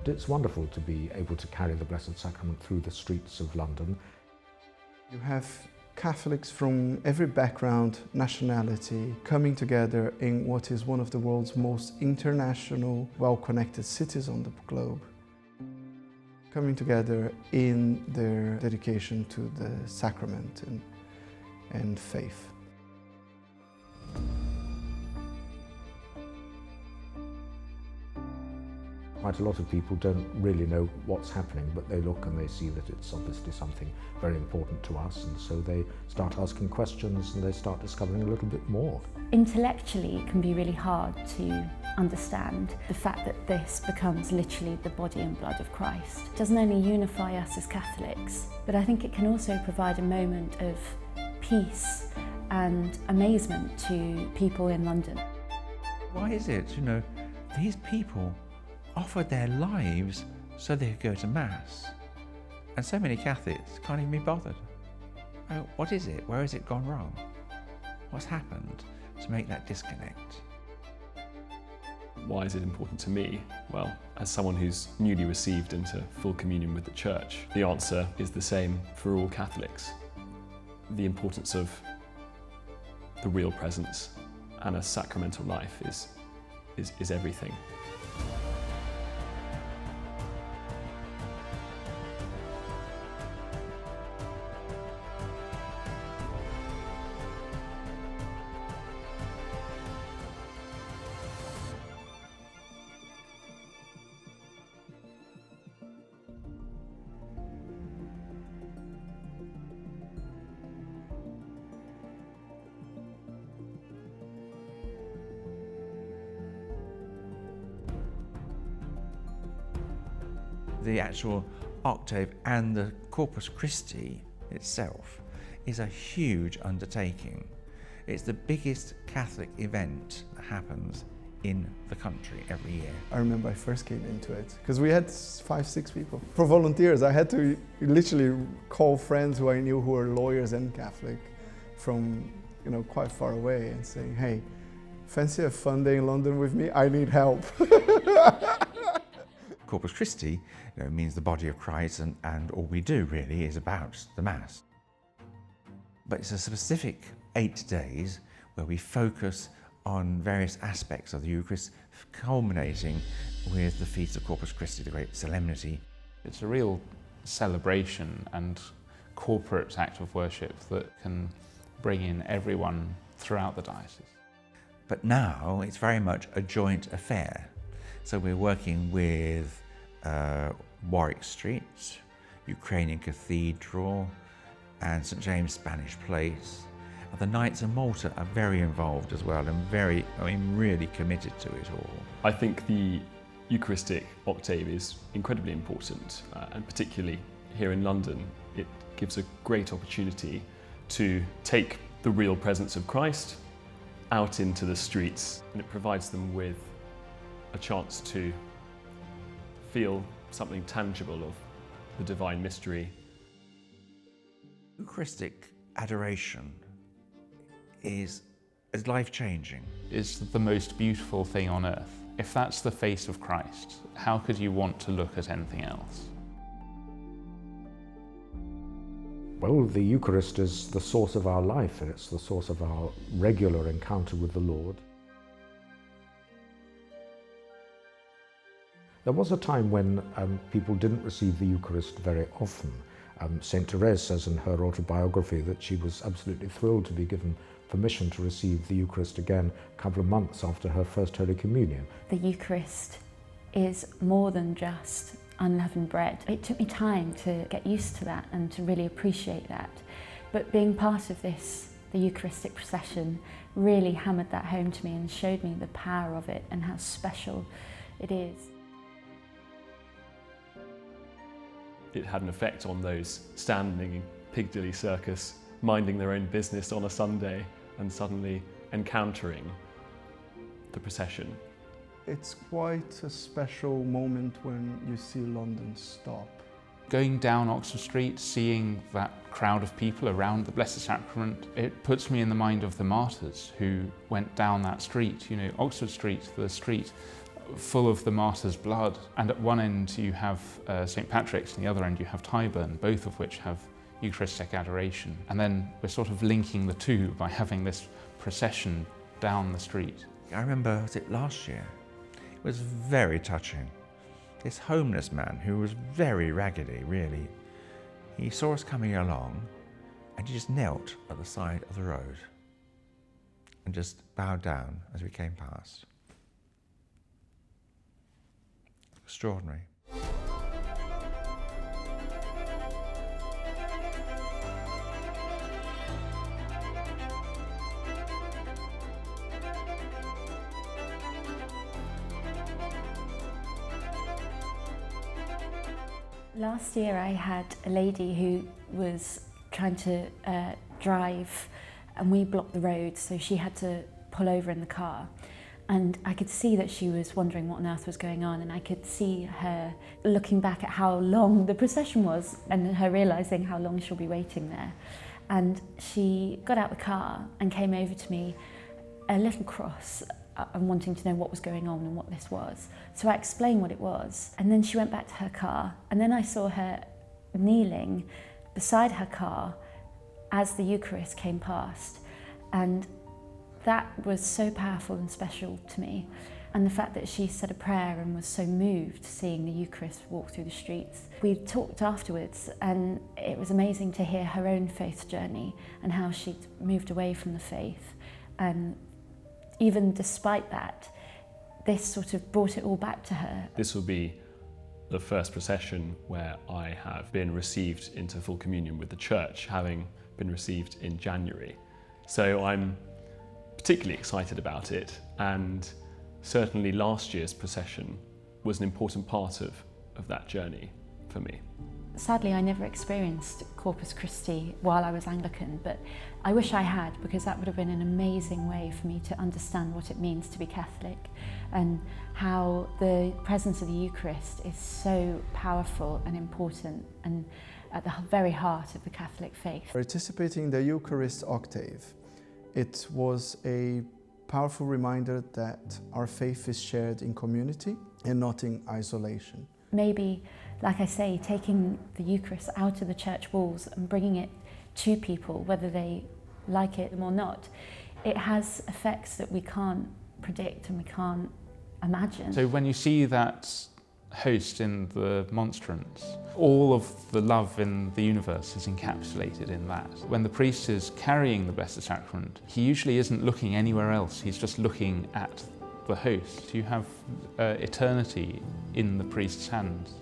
It's wonderful to be able to carry the Blessed Sacrament through the streets of London. You have Catholics from every background, nationality, coming together in what is one of the world's most international, well-connected cities on the globe. Coming together in their dedication to the sacrament and faith. Quite a lot of people don't really know what's happening, but they look and they see that it's obviously something very important to us, and so they start asking questions and they start discovering a little bit more. Intellectually, it can be really hard to understand the fact that this becomes literally the body and blood of Christ. It doesn't only unify us as Catholics, but I think it can also provide a moment of peace and amazement to people in London. Why is it, these people offered their lives so they could go to Mass, and so many Catholics can't even be bothered? What is it? Where has it gone wrong? What's happened to make that disconnect? Why is it important to me? Well, as someone who's newly received into full communion with the Church, the answer is the same for all Catholics. The importance of the real presence and a sacramental life is everything. The actual octave and the Corpus Christi itself is a huge undertaking. It's the biggest Catholic event that happens in the country every year. I remember I first came into it because we had 5-6 people. For volunteers, I had to literally call friends who I knew who were lawyers and Catholic from quite far away and saying, hey, fancy a fun day in London with me? I need help. Corpus Christi means the body of Christ, and all we do really is about the Mass. But it's a specific 8 days where we focus on various aspects of the Eucharist, culminating with the Feast of Corpus Christi, the great solemnity. It's a real celebration and corporate act of worship that can bring in everyone throughout the diocese. But now it's very much a joint affair. So we're working with Warwick Street, Ukrainian Cathedral, and St James Spanish Place. And the Knights of Malta are very involved as well and really committed to it all. I think the Eucharistic Octave is incredibly important, and particularly here in London, it gives a great opportunity to take the real presence of Christ out into the streets, and it provides them with a chance to feel something tangible of the divine mystery. Eucharistic adoration is life-changing. It's the most beautiful thing on earth. If that's the face of Christ, how could you want to look at anything else? Well, the Eucharist is the source of our life, and it's the source of our regular encounter with the Lord. There was a time when people didn't receive the Eucharist very often. St. Therese says in her autobiography that she was absolutely thrilled to be given permission to receive the Eucharist again a couple of months after her first Holy Communion. The Eucharist is more than just unleavened bread. It took me time to get used to that and to really appreciate that. But being part of this, the Eucharistic procession, really hammered that home to me and showed me the power of it and how special it is. It had an effect on those standing in Piccadilly Circus, minding their own business on a Sunday and suddenly encountering the procession. It's quite a special moment when you see London stop. Going down Oxford Street, seeing that crowd of people around the Blessed Sacrament, it puts me in the mind of the martyrs who went down that street. Oxford Street, the street full of the martyr's blood. And at one end you have St. Patrick's, and the other end you have Tyburn, both of which have Eucharistic adoration. And then we're sort of linking the two by having this procession down the street. I remember, was it last year? It was very touching. This homeless man who was very raggedy, really, he saw us coming along and he just knelt at the side of the road and just bowed down as we came past. Extraordinary. Last year I had a lady who was trying to drive, and we blocked the road, so she had to pull over in the car. And I could see that she was wondering what on earth was going on, and I could see her looking back at how long the procession was and her realising how long she'll be waiting there. And she got out the car and came over to me a little cross and wanting to know what was going on and what this was. So I explained what it was, and then she went back to her car, and then I saw her kneeling beside her car as the Eucharist came past. And that was so powerful and special to me. And the fact that she said a prayer and was so moved seeing the Eucharist walk through the streets. We talked afterwards, and it was amazing to hear her own faith journey and how she'd moved away from the faith. And even despite that, this sort of brought it all back to her. This will be the first procession where I have been received into full communion with the Church, having been received in January. So I'm particularly excited about it, and certainly last year's procession was an important part of that journey for me. Sadly, I never experienced Corpus Christi while I was Anglican, but I wish I had, because that would have been an amazing way for me to understand what it means to be Catholic and how the presence of the Eucharist is so powerful and important and at the very heart of the Catholic faith. Participating in the Eucharist Octave, it was a powerful reminder that our faith is shared in community and not in isolation. Maybe, like I say, taking the Eucharist out of the church walls and bringing it to people, whether they like it or not, it has effects that we can't predict and we can't imagine. So when you see that host in the monstrance, all of the love in the universe is encapsulated in that. When the priest is carrying the Blessed Sacrament, he usually isn't looking anywhere else, he's just looking at the host. You have eternity in the priest's hands.